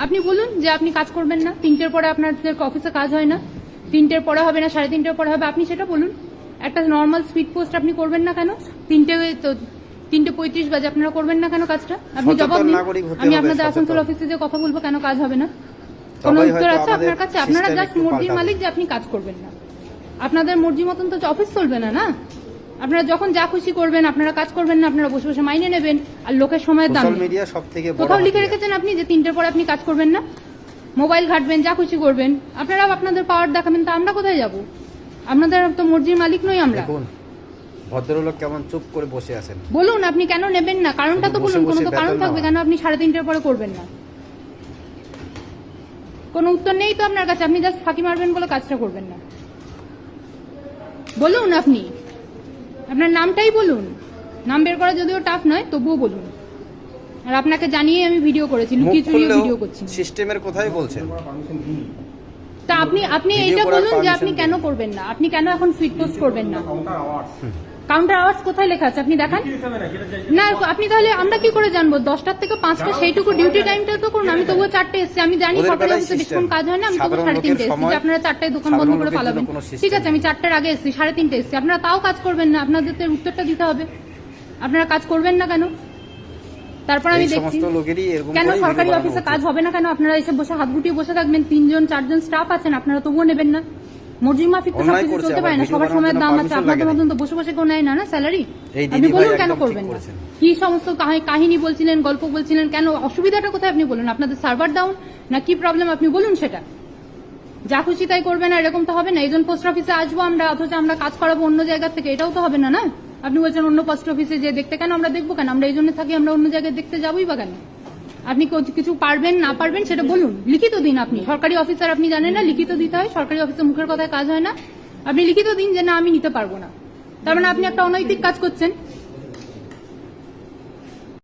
আপনি বলুন যে আপনি কাজ করবেন না, 3টের পরে আপনাদের অফিসে কাজ হয় না, 3টের পরে হবে না, 3:30টার পরে হবে, আপনি সেটা বলুন। একটা নর্মাল স্পিড পোস্ট আপনি করবেন না কেন? 3:35 বাজে আপনারা করবেন না কেন কাজটা? আপনি জবাব দিন। আমি আপনাদের আসানসোল অফিসে যে কথা বলবো কেন কাজ হবে না, কোনো উত্তর আছে আপনার কাছে? আপনারা জাস্ট মর্জির মালিক যে আপনি কাজ করবেন না। আপনাদের মর্জি মতন তো অফিস চলবে না, না? আপনারা যখন যা খুশি করবেন, আপনারা কাজ করবেন না, আপনারা বসে বসে মাইনে নেবেন আর লোকের সময়ের দাম। সোশ্যাল মিডিয়া সবথেকে বড় কোথাও লিখে রেখেছেন আপনি যে 3টের পরে আপনি কাজ করবেন না, মোবাইল ঘাটবেন, যা খুশি করবেন, আপনারা আপনাদের পাওয়ার দেখাবেন, তা আমরা কোথায় যাব? আপনাদের তো মর্জির মালিক নই আমরা। দেখুন ভদ্রলোক কেমন চুপ করে বসে আছেন। বলুন আপনি কেন নেবেন না, কারণটা তো বলুন। কোনো তো কারণ থাকবে কেন আপনি 3:30টার পরে করবেন না। কোনো উত্তর নেই তো আপনার কাছে, আপনি জাস্ট ফাঁকি মারবেন বলে কাজটা করবেন না। বলুন আপনি আপনার নামটাই বলুন। নাম বের করা যদিও টাফ নয়, তবুও বলুন। আর আপনাকে জানিয়ে আমি ভিডিও করেছি, লুকিয়ে চুরিয়ে ভিডিও করছি। সিস্টেমের কথাই বলছেন। তা আপনি এইটা বলুন যে আপনি কেন করবেন না, আপনি কেন এখন ফিট পোস্ট করবেন না? কাউন্টার আওয়ার্স কোথায় লেখা আছে আপনি দেখান না। আপনি তাহলে আমরা কি করে জানবো 10টার থেকে 5টা সেইটুকু ডিউটি টাইমটা তো করুন। আমি তবুও 4টে এসেছি, আমি জানি সরকারি অফিসে বেশিক্ষণ কাজ হয় না, আমি তবুও 3:30 এসেছি যে আপনারা 4টায় দোকান বন্ধ করে পালাবেন। ঠিক আছে, আমি 4টার আগে এসেছি, 3:30 এসেছি, আপনারা তাও কাজ করবেন না। আপনাদের তো উত্তরটা দিতে হবে, আপনারা কাজ করবেন না কেন? তারপর আমি দেখছি কেন সরকারি অফিসে কাজ হবে না কেন? আপনারা এসে বসে হাত গুটিয়ে বসে থাকবেন, 3জন 4জন স্টাফ আছেন, আপনারা তবুও নেবেন না। মর্জি মাফিক তো সবকিছু চলতে পারে না, সবার সময়ের দাম আছে। আপনাদের মতন তো বসে বসে কেউ নেয় না, না স্যালারি। আপনি বলুন কেন করবেন না? কি সমস্ত কাহিনী বলছিলেন, গল্প বলছিলেন, কেন অসুবিধাটা কোথায় আপনি বলুন। আপনাদের সার্ভার ডাউন না কি প্রবলেম আপনি বলুন সেটা। যা খুশি তাই করবে না, এরকম তো হবে না। একজন পোস্ট অফিসে আসবো আমরা, অথচ আমরা কাজ করাবো অন্য জায়গা থেকে, এটাও তো হবে না, না? আপনি বলছেন অন্য পোস্ট অফিসে যে দেখতে, কেন আমরা দেখবো কেন? আমরা এই জন্য থাকি, আমরা অন্য জায়গায় দেখতে যাবোই বা কেন? আপনি কিছু পারবেন না পারবেন সেটা বলুন, লিখিত দিন। আপনি সরকারি অফিসার, আপনি জানেন না লিখিত দিতে হয়? সরকারি অফিসে মুখের কথায় কাজ হয় না। আপনি লিখিত দিন যে না আমি নিতে পারবো না। তার মানে আপনি একটা অনৈতিক কাজ করছেন।